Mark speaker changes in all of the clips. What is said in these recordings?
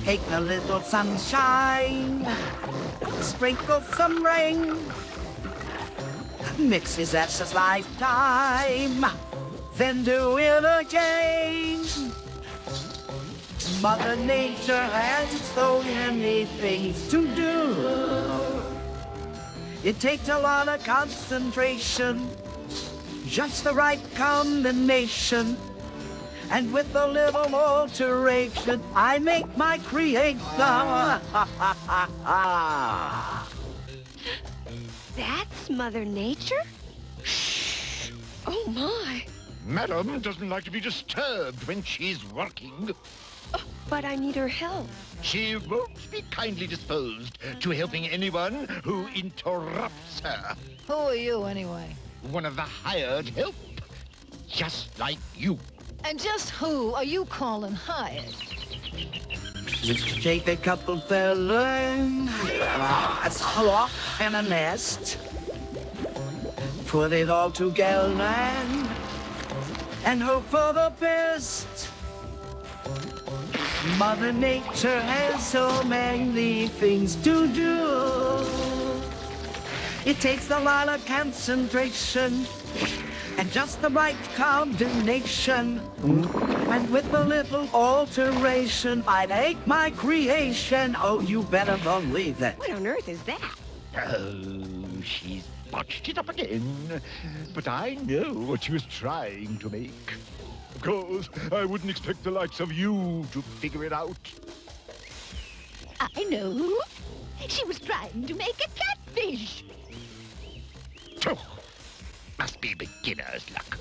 Speaker 1: Take a little sunshine, sprinkle some rain, mix his essence lifetime, then do it again. Mother Nature has so many things to do. It takes a lot of concentration, just the right combination. And with a little alteration, I make my creation.
Speaker 2: That's Mother Nature? Shh! Oh, my.
Speaker 3: Madam doesn't like to be disturbed when she's working.
Speaker 2: Oh, but I need her help.
Speaker 3: She won't be kindly disposed to helping anyone who interrupts her.
Speaker 4: Who are you, anyway?
Speaker 3: One of the hired help, just like you.
Speaker 4: And just who are you calling hired?
Speaker 1: Just take a couple fellas, a clock and a nest, put it all together and hope for the best. Mother Nature has so many things to do. It takes a lot of concentration and just the right combination. And with a little alteration, I make my creation. Oh, you better believe it.
Speaker 2: What on earth is that?
Speaker 3: Oh, she's botched it up again. But I know what she was trying to make. Of course, I wouldn't expect the likes of you to figure it out.
Speaker 5: I know. She was trying to make a catfish.
Speaker 3: Phew. Must be beginner's luck.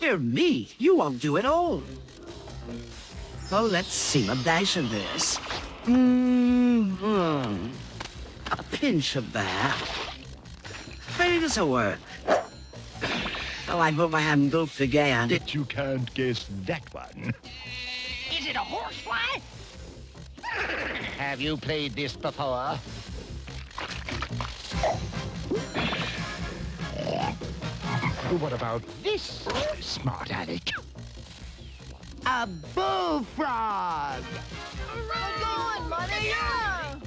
Speaker 1: Dear me, you won't do it all. Oh, let's see a dash of this. A pinch of that. Maybe this will work. Oh, I hope I haven't goofed again.
Speaker 3: Bet you can't guess that one.
Speaker 5: Is it a horsefly?
Speaker 3: Have you played this before? What about this, smart aleck?
Speaker 5: A bullfrog.
Speaker 4: We're going, Mother, yeah!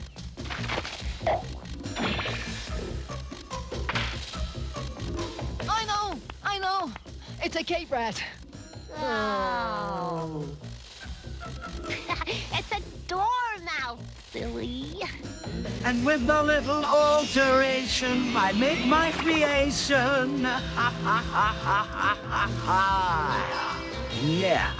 Speaker 4: I know. It's a Cape rat.
Speaker 5: Oh. It's a dormouse, silly.
Speaker 1: And with a little alteration, I make my creation. Yeah.